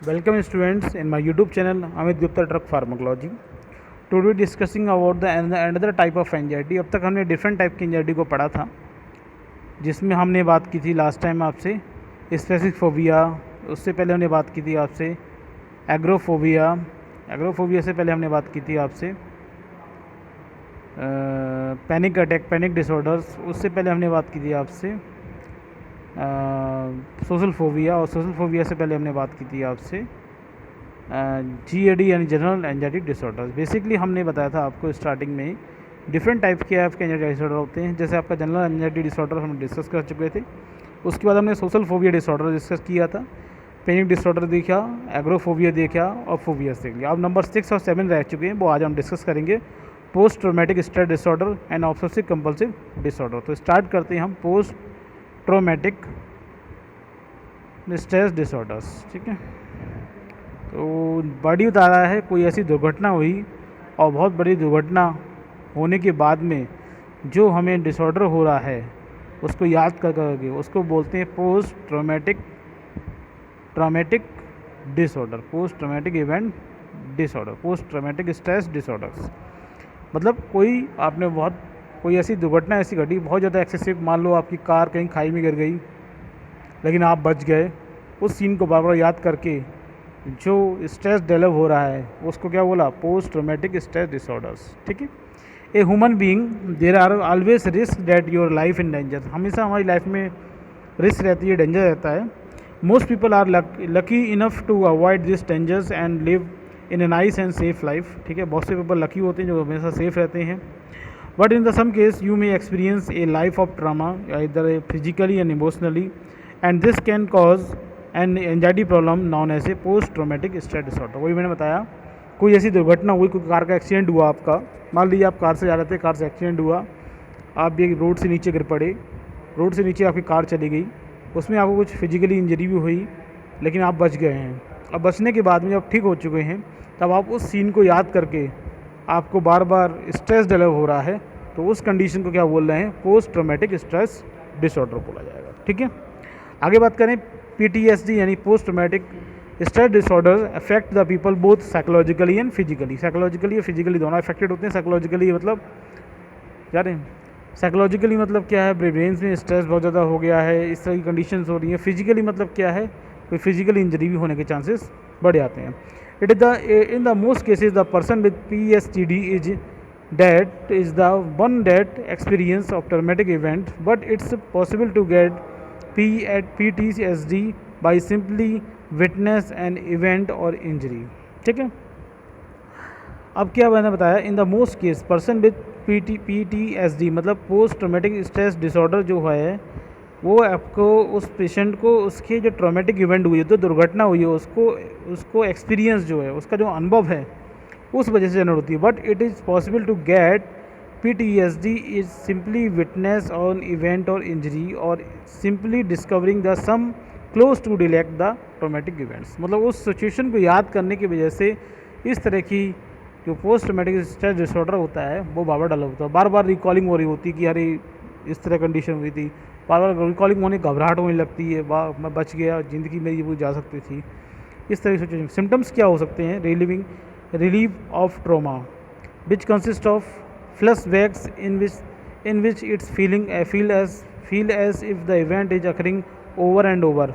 Welcome students in my YouTube channel Amit Gupta Drug Pharmacology. Today discussing about the another type of anxiety. अब तक हमने different type की anxiety को पढ़ा था, जिसमें हमने बात की थी लास्ट टाइम आपसे स्पेसिफिक फोबिया. उससे पहले हमने बात की थी आपसे एग्रोफोबिया. एग्रोफोबिया से पहले हमने बात की थी आपसे पैनिक अटैक, पैनिक डिसऑर्डर्स. उससे पहले हमने बात की थी आपसे सोशल फोबिया, और सोशल फोबिया से पहले हमने बात की थी आपसे GAD यानी जनरल एंजाइटी डिसऑर्डर. बेसिकली हमने बताया था आपको स्टार्टिंग में डिफरेंट टाइप के आपके एंजाइटी डिसऑर्डर होते हैं. जैसे आपका जनरल एंजाइटी डिसऑर्डर हम डिस्कस कर चुके थे. उसके बाद हमने सोशल फोबिया डिसऑर्डर डिस्कस किया था, पैनिक डिसऑर्डर देखा, एग्रोफोबिया देखा और फोबियास देख लिया. अब नंबर 6 और 7 रह चुके हैं, वो आज हम डिस्कस करेंगे. Post traumatic stress disorder and obsessive compulsive disorder. तो स्टार्ट करते हैं हम पोस्ट ट्रॉमेटिक स्ट्रेस डिसऑर्डर्स. ठीक है, तो बॉडी बता रहा है कोई ऐसी दुर्घटना हुई और बहुत बड़ी दुर्घटना होने के बाद में जो हमें डिसऑर्डर हो रहा है उसको याद कर करके उसको बोलते हैं post traumatic disorder, post traumatic event disorder, post traumatic stress disorders. मतलब कोई ऐसी दुर्घटना ऐसी घटी बहुत ज़्यादा एक्सेसिव. मान लो आपकी कार कहीं खाई में गिर गई लेकिन आप बच गए. उस सीन को बार बार याद करके जो स्ट्रेस डेवलप हो रहा है उसको क्या बोला, पोस्ट ट्रॉमेटिक स्ट्रेस डिसऑर्डर्स. ठीक है. A human being there are always risk that your life in danger. हमेशा हमारी लाइफ में रिस्क रहती है, डेंजर रहता है. Most people are lucky enough to avoid this dangers and live in a nice and safe life. ठीक है, बहुत से पीपल लकी होते हैं जो हमेशा सेफ रहते हैं. But in the some case you may experience a life of trauma either physically and emotionally, and this can cause and anxiety problem known as a post traumatic stress disorder. वही मैंने बताया, कोई ऐसी दुर्घटना हुई, कोई कार का accident हुआ आपका. मान लीजिए आप कार से जा रहे थे, कार से एक्सीडेंट हुआ, आप भी रोड से नीचे गिर पड़े, रोड से नीचे आपकी कार चली गई, उसमें आपको कुछ फिजिकली इंजरी भी हुई लेकिन आप बच गए हैं. अब बचने के बाद में जब ठीक हो चुके हैं तब आप उस सीन को याद करके आपको बार बार स्ट्रेस डेवलप हो रहा है, तो उस कंडीशन को क्या बोल रहे हैं, पोस्ट ट्रॉमेटिक स्ट्रेस डिसऑर्डर बोला जाएगा. ठीक है, आगे बात करें PTSD यानी post traumatic stress disorder affect the people both psychologically and physically. Psychologically और फिजिकली दोनों अफेक्टेड होते हैं. साइकोलॉजिकली मतलब क्या रहे, साइकोलॉजिकली मतलब क्या है, ब्रेन में स्ट्रेस बहुत ज़्यादा हो गया है, इस तरह की कंडीशंस हो रही हैं. फिजिकली मतलब क्या है, कोई फिजिकल इंजरी भी होने के चांसेस बढ़ जाते हैं. It is the in the most cases the person with PTSD is the one that experience of traumatic event, but it's possible to get PTSD by simply witness an event or injury. ठीक है, अब क्या मैंने बताया, in the most case person with PTSD मतलब post traumatic stress disorder जो है वो आपको उस पेशेंट को उसके जो ट्रॉमेटिक इवेंट हुई है, जो दुर्घटना हुई है, उसको एक्सपीरियंस जो है, उसका जो अनुभव है उस वजह से जनरेट होती है. But it is possible to get PTSD is simply witness on event और इंजरी और simply discovering the some close to डिलेक्ट द ट्रॉमेटिक इवेंट्स. मतलब उस सिचुएशन को याद करने की वजह से इस तरह की जो पोस्ट ट्रॉमेटिक स्ट्रेस डिसऑर्डर होता है वो बार बार डेवलप होता है. बार बार रिकॉलिंग हो रही होती है कि अरे इस तरह कंडीशन हुई थी, बार बार रिकॉलिंग होने घबराहट होने लगती है, वाह मैं बच गया, ज़िंदगी मेरी वो जा सकती थी. इस तरह की सिचुएशन. सिम्टम्स क्या हो सकते हैं, relief of trauma which consists of flashbacks in which it's feel as if the event is occurring over and over.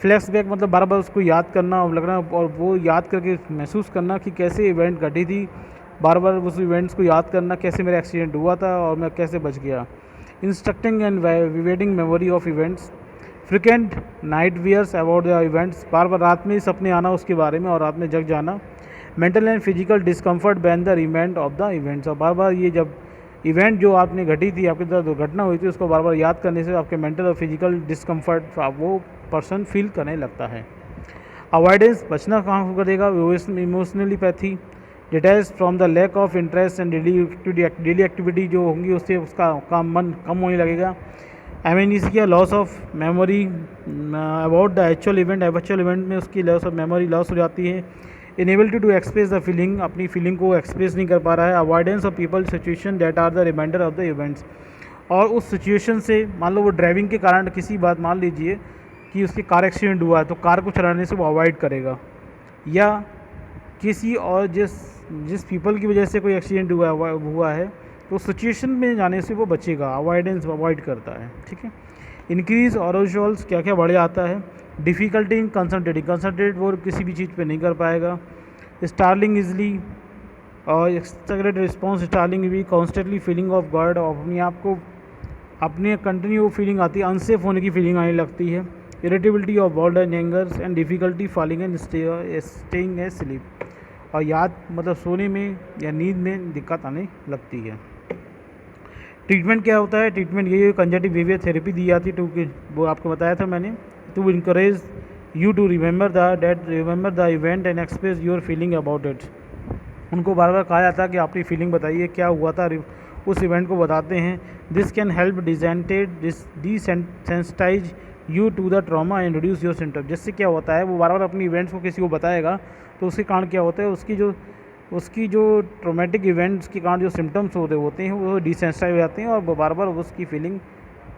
Flashback मतलब बार बार उसको याद करना और लगना, और वो याद करके महसूस करना कि कैसे इवेंट घटी थी, बार बार उस इवेंट्स को याद करना, कैसे मेरा एक्सीडेंट हुआ था और मैं कैसे बच गया. इंस्ट्रक्टिंग एंड विवेटिंग memory of events. Frequent night wears about the events. बार बार रात में ही सपने आना उसके बारे में और रात में जग जाना. Mental and physical discomfort ban the remind of the events. और बार बार ये जब इवेंट जो आपने घटी थी, आपके साथ दुर्घटना हुई थी, उसको बार बार याद करने से आपके मेंटल और फिजिकल डिस्कम्फर्ट वो पर्सन फील करने लगता है. अवॉइडेंस बचना कहाँ करेगा, emotionally apathy. Details from the lack of interest and daily activity जो होंगी उससे उसका काम मन कम होने लगेगा. Amnesia loss of memory about the actual event में उसकी लॉस ऑफ मेमोरी लॉस हो जाती है. Inability to express the feeling, अपनी फीलिंग को एक्सप्रेस नहीं कर पा रहा है. Avoidance of people situation that are the reminder of the events. और उस सिचुएशन से मान लो वो ड्राइविंग के कारण किसी बात मान लीजिए कि उसकी कार एक्सीडेंट हुआ है तो कार को चलाने से वो अवॉइड करेगा. या किसी और जिस पीपल की वजह से कोई एक्सीडेंट हुआ है तो सिचुएशन में जाने से वो बचेगा, अवॉइड करता है। ठीक है। इंक्रीज ऑरोशोल्स, क्या क्या बढ़ जाता है। डिफ़िकल्टी इन कंसंट्रेट वो किसी भी चीज़ पे नहीं कर पाएगा। स्टार्लिंग इजली और एक्सटरेट रिस्पॉन्स, स्टार्लिंग भी कॉन्स्टेंटली फीलिंग ऑफ गॉड, और अपने आप को अपने कंटिन्यू फीलिंग आती है, अनसेफ होने की फीलिंग आने लगती है। Irritability of bold and angers and difficulty falling and staying asleep, और याद मतलब सोने में या नींद में दिक्कत आने लगती है। ट्रीटमेंट क्या होता है? ट्रीटमेंट ये कंजक्टिव बिहेवियर थेरेपी दी जाती है वो आपको बताया था मैंने, to encourage you to remember the event and express your feeling about it. उनको बार बार कहा जाता है कि अपनी फीलिंग बताइए, क्या हुआ था, उस इवेंट को बताते हैं। This can help desensitize you to the trauma and reduce your symptom. जिससे क्या होता है, वो बार बार अपनी इवेंट्स को किसी को बताएगा तो उसके कारण क्या होता है, उसकी जो ट्रोमेटिक इवेंट्स के कारण जो सिम्टम्स होते हैं वो डिसेंसिटाइज हो जाते हैं, और वो बार बार उसकी फीलिंग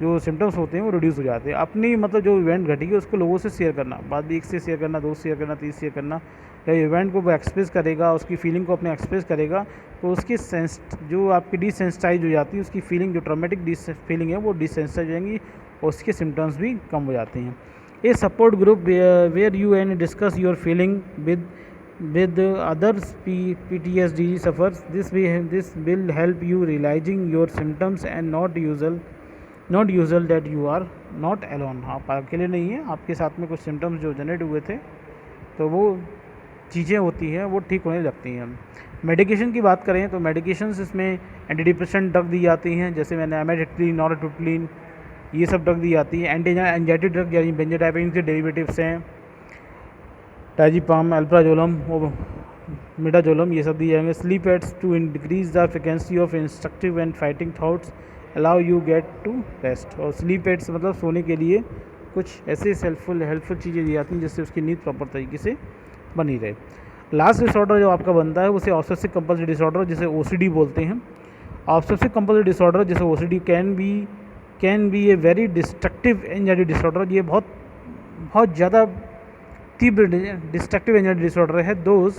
जो सिम्टम्स होते हैं वो रिड्यूस हो जाते हैं। अपनी मतलब जो इवेंट घटी है उसको लोगों से शेयर करना, बात भी एक से शेयर करना, 2 से शेयर करना, 3 से शेयर करना। या इवेंट को वो एक्सप्रेस करेगा, उसकी फीलिंग को अपने एक्सप्रेस करेगा तो उसकी जो आपकी डिसेंसिटाइज हो जाती है, उसकी फीलिंग जो ट्रोमेटिक फीलिंग है वो डिसेंसिटाइज हो जाएंगी और उसके सिम्टम्स भी कम हो जाते हैं। A support group where you and discuss your feeling with others PTSD suffers, this will help you realizing your symptoms and not usual that you are not alone। आप अकेले नहीं हैं, आपके साथ में कुछ सिम्टम्स जो जनरेट हुए थे तो वो चीज़ें होती हैं वो ठीक होने लगती हैं। मेडिकेशन की बात करें तो मेडिकेशंस इसमें एंटी डिप्रेशन ड्रग दी जाती हैं, जैसे मैंने एमेट्रिप्टिलिन, नॉरट्रिप्टिलिन, ये सब ड्रग दी जाती है। एंटी एंजाइटी ड्रग यानी बेंजोडाइजिपिन के डेरिवेटिव्स हैं, डायजिपाम, अल्प्राजोलम, मिडाजोलम, ये सब दिए जाएंगे। Sleep aids to decrease the frequency of instructive and fighting thoughts allow you get to rest. और स्लीप एड्स मतलब सोने के लिए कुछ ऐसे हेल्पफुल चीज़ें दी जाती हैं जिससे उसकी नींद प्रॉपर तरीके से बनी रहे। लास्ट डिसऑर्डर जो आपका बनता है उसे ऑब्सेसिव कंपल्सिव डिसऑर्डर, जिसे OCD बोलते हैं। ऑब्सेसिव कंपल्सिव डिसऑर्डर जैसे OCD can be a very destructive anxiety disorder. ये बहुत ज़्यादा तीव्र डिस्ट्रक्टिव एंजाइटी डिसऑर्डर है। Those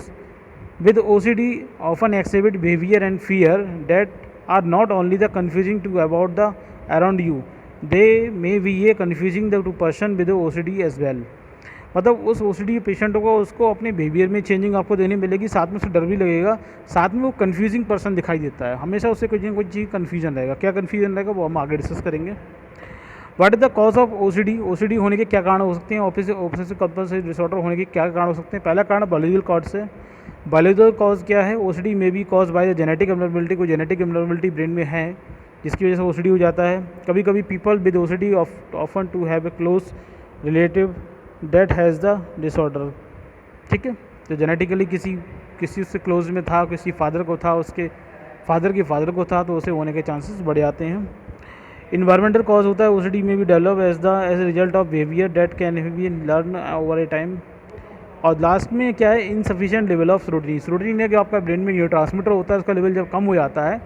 with OCD often exhibit behaviour and fear that are not only the confusing to about the around you, they may be a confusing the to person with OCD as well. मतलब उस OCD patient को उसको अपने behaviour में changing आपको देखने मिलेगी, साथ में उसे डर भी लगेगा, साथ में वो कन्फ्यूजिंग पर्सन दिखाई देता है, हमेशा उससे कोई चीज़ कन्फ्यूजन रहेगा। क्या कन्फ्यूजन रहेगा वो हम आगे डिस्कस करेंगे। What is the cause of OCD होने के क्या कारण हो सकते हैं, ऑब्सेसिव कंपल्सिव डिसऑर्डर होने के क्या कारण हो सकते हैं। पहला कारण बायोलॉजिकल कॉज है। बायोलॉजिकल कॉज क्या है? OCD में be cause by the genetic abnormality, कोई जेनेटिक एबनॉर्मलिटी ब्रेन में है जिसकी वजह से OCD हो जाता है। कभी कभी people with OCD often to have a close relative that has the disorder. ठीक है, तो जेनेटिकली किसी उससे क्लोज में था, किसी फादर को था, उसके फादर के फादर को था, तो उसे होने के चांसेस बढ़ जाते हैं। इन्वायरमेंटल कॉज होता है OCD में भी develop as a result of behaviour that can be learn over a time. और लास्ट में क्या है, इनसफिशिएंट लेवल ऑफ सेरोटोनिन है कि आपका ब्रेन में न्यूरोट्रांसमीटर होता है, उसका लेवल जब कम हो जाता है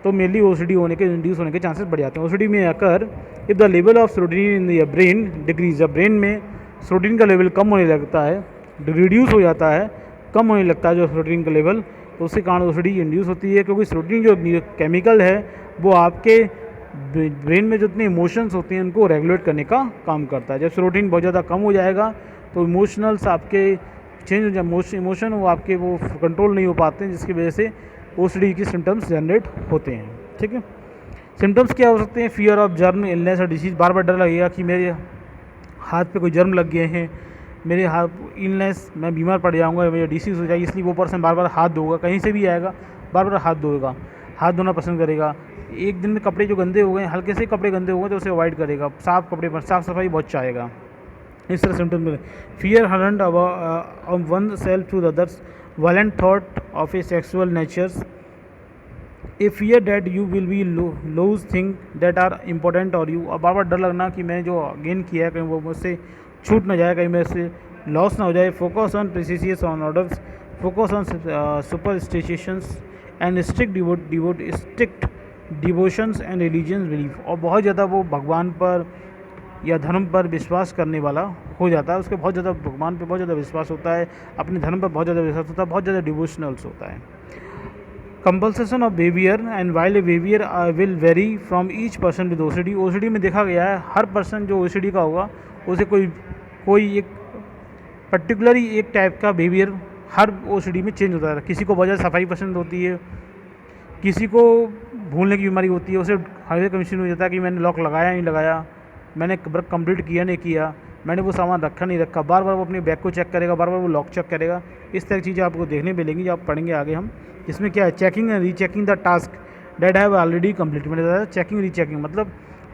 तो मेनली OCD होने के इंड्यूस होने के चांसेस बढ़ जाते हैं। OCD में occur if the level of serotonin in the brain decrease, जब ब्रेन में सेरोटोनिन का लेवल कम होने लगता है, रिड्यूस हो जाता है, कम होने लगता है जो सेरोटोनिन का लेवल, तो उसके कारण OCD इंड्यूस होती है। क्योंकि सेरोटोनिन जो केमिकल है वो आपके ब्रेन में जितने इमोशंस होते हैं उनको रेगुलेट करने का काम करता है। जब सेरोटोनिन बहुत ज़्यादा कम हो जाएगा तो इमोशनल्स आपके चेंज हो जाए, इमोशन वो आपके वो कंट्रोल नहीं हो पाते हैं, जिसकी वजह से OCD की सिम्टम्स जनरेट होते हैं। ठीक है, सिम्टम्स क्या हो सकते हैं? फियर ऑफ जर्म, इलनेस और डिसीज, बार बार डर लगेगा कि मेरे हाथ पे कोई जर्म लग गए हैं, मेरे हाथ इलनेस, मैं बीमार पड़ जाऊँगा, मेरा डिसीज़ हो जाएगी, इसलिए वो पर्सन बार बार हाथ धोगा, कहीं से भी आएगा बार बार हाथ धोएगा, हाथ धोना पसंद करेगा। एक दिन में कपड़े जो गंदे हो गए, हल्के से कपड़े गंदे हो गए तो उसे अवॉइड करेगा, साफ़ कपड़े पर साफ़ सफाई बहुत चाहेगा। इस तरह सिम्टम्स मिले। Fear harming oneself to others, violent thought of a sexual natures, a fear that you will be lose thing that are important और यू, और बार बार डर लगना कि मैं जो गेन किया है कहीं वो मुझसे छूट ना जाए, कहीं मेरे से लॉस ना हो जाए। Focus on precision on orders, focus on superstitions and strict devotions and religious belief, और बहुत ज़्यादा वो भगवान पर या धर्म पर विश्वास करने वाला हो जाता है, उसके बहुत ज़्यादा भगवान पे बहुत ज़्यादा विश्वास होता है, अपने धर्म पर बहुत ज़्यादा विश्वास होता है, बहुत ज़्यादा डिवोशनल्स होता है। कंपल्सेशन of behaviour and while behaviour will very from each person with OCD. OCD में देखा गया है हर पर्सन जो ओसीडी का होगा उसे कोई एक पर्टिकुलर ही एक टाइप का बिहेवियर हर ओसीडी में चेंज होता है। किसी को बहुत ज़्यादा सफाई पसंद होती है, किसी को भूलने की बीमारी होती है, उसे हाईवे कमीशन हो जाता है कि मैंने लॉक लगाया नहीं लगाया, मैंने वर्क कंप्लीट किया नहीं किया, मैंने वो सामान रखा नहीं रखा, बार बार वो अपने बैग को चेक करेगा, बार बार वो लॉक चेक करेगा। इस तरह की चीज़ें आपको देखने मिलेंगी जब आप पढ़ेंगे आगे हम। इसमें क्या है, checking and rechecking the task that have already complete. मैंने बताया चेकिंग रीचेकिंग मतलब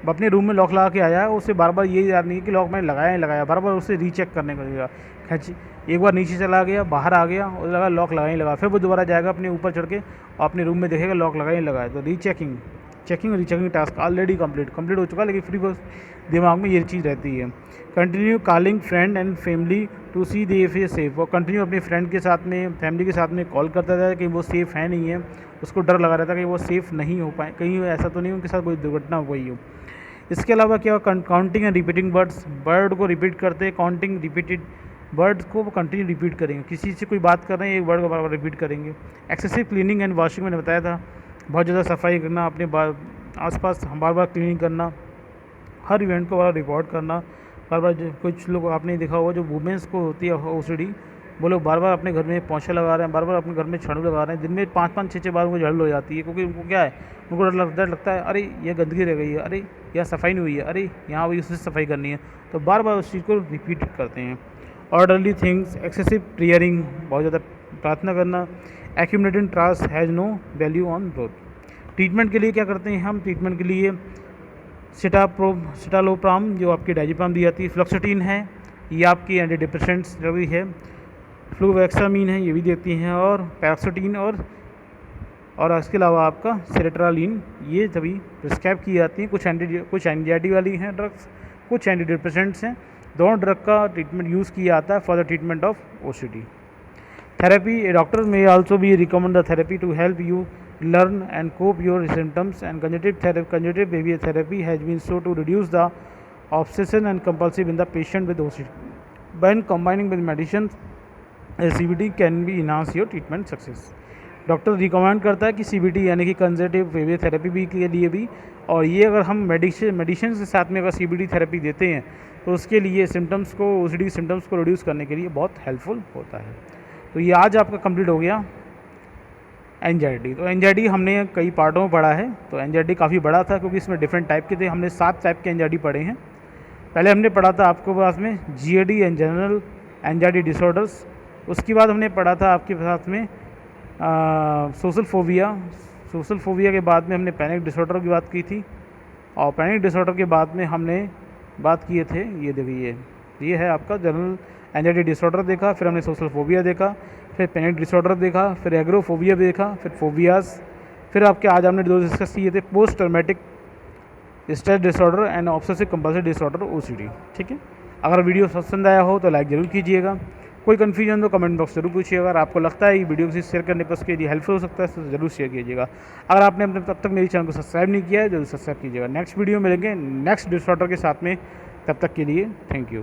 अपने रूम में लॉक लगा के आया है, उसे बार बार ये याद नहीं है कि लॉक मैंने लगाया नहीं लगाया, बार बार उसे रीचेक करने को देगा। खैच एक बार नीचे चला गया, बाहर आ गया और लगा लॉक लगा ही लगा, फिर वो दोबारा जाएगा अपने ऊपर चढ़ के और अपने रूम में देखेगा लॉक लगा ही लगाया। तो rechecking checking rechecking task already complete हो चुका है, लेकिन फिर बस दिमाग में ये चीज़ रहती है। Continue calling friend and family to see they if ये सेफ। वो कंटिन्यू अपने फ्रेंड के साथ में फैमिली के साथ में कॉल करता था कि वो सेफ़ है नहीं है, उसको डर लगा रहता है कि वो सेफ़ नहीं हो पाए, कहीं ऐसा तो नहीं उनके साथ कोई दुर्घटना हो गई हो। इसके अलावा क्या, counting and repeating words, word को रिपीट करते हैं, काउंटिंग रिपीटेड वर्ड्स को वो कंटिन्यू रिपीट करेंगे, किसी से कोई बात कर रहे हैं एक वर्ड को बार बार रिपीट करेंगे। एक्सेसिव क्लीनिंग एंड वॉशिंग मैंने बताया था, बहुत ज़्यादा सफाई करना, अपने आसपास बार बार क्लीनिंग करना, हर इवेंट को बार रिपोर्ट करना, बार बार। कुछ लोग आपने देखा होगा जो वुमेंस को होती है ओसीडी, वो लोग बार बार अपने घर में पोछा लगा रहे हैं, बार बार अपने घर में झाड़ू लगा रहे हैं, दिन में 5-5 6-6 बार उनको झाड़ू हो जाती है, क्योंकि उनको क्या है, उनको डर लगता है अरे ये गंदगी रह गई है, अरे यहाँ सफाई नहीं हुई है, अरे यहाँ वही उससे सफाई करनी है, तो बार बार उस चीज़ को रिपीट करते हैं। ऑर्डरली थिंग्स, एक्सेसिव प्रेयरिंग, बहुत ज़्यादा प्रार्थना करना, accumulating task has no value on growth. Treatment के लिए क्या करते हैं हम, ट्रीटमेंट के लिए सिटालोप्राम जो आपकी डायजेपाम दी जाती है, फ्लॉक्सीटिन है, ये आपकी एंटी डिप्रेसेंट्स जो भी है, फ्लूवैक्सामीन है ये भी देती हैं, और पैराक्सीटिन और इसके अलावा आपका सेरेट्रालिन, ये सभी प्रिस्क्राइब की जाती हैं। कुछ एंजाइटी वाली हैं ड्रग्स, कुछ एंटी डिप्रेसेंट्स हैं। दोनों ड्रग का ट्रीटमेंट यूज़ किया जाता है for the treatment of OCD. Therapy, a doctor may also be recommend the therapy to help you learn and cope your symptoms, and conjunctive behavior therapy has been shown to reduce the obsession and compulsive in the patient with OCD. When combining with medicines, CBT can be enhance your treatment success. Doctor recommend करता है कि CBT यानी कि conservative behaviour therapy भी के लिए भी, और ये अगर हम मेडिसिन के साथ में अगर CBT थेरेपी देते हैं तो उसके लिए सिम्टम्स को, OCD सिम्टम्स को रिड्यूस करने के लिए बहुत हेल्पफुल होता है। तो ये आज आपका कंप्लीट हो गया एंजाइटी। तो एंजाइटी हमने कई पार्टों में पढ़ा है, तो एंजाइटी काफ़ी बड़ा था क्योंकि इसमें डिफरेंट टाइप के थे। हमने 7 टाइप के एंजाइटी पढ़े हैं। पहले हमने पढ़ा था आपको पास में GAD and general anxiety disorders, उसके बाद हमने पढ़ा था आपके साथ में सोशल फोबिया के बाद में हमने पैनिक डिसऑर्डर की बात की थी, और पैनिक डिसऑर्डर के बाद में हमने बात किए थे, ये देखिए ये है आपका जनरल एंजाइटी डिसऑर्डर देखा, फिर हमने सोशल फोबिया देखा, फिर पैनिक डिसऑर्डर देखा, फिर एग्रोफोबिया भी देखा, फिर फोबियाज, फिर आपके आज हमने 2 डिस्कस किए थे post traumatic stress disorder and obsessive compulsive disorder OCD। ठीक है, अगर वीडियो पसंद आया हो तो लाइक ज़रूर कीजिएगा, कोई कन्फ्यूजन तो कमेंट बॉक्स जरूर पूछिएगा, अगर आपको लगता है ये वीडियो किसी शेयर करने पर उसके लिए हेल्पफुल हो सकता है तो ज़रूर शेयर कीजिएगा। अगर आपने अपने तब तक मेरे चैनल को सब्सक्राइब नहीं किया है जरूर सब्सक्राइब कीजिएगा। नेक्स्ट वीडियो मिलेंगे नेक्स्ट डिसऑर्डर के साथ में, तब तक के लिए थैंक यू।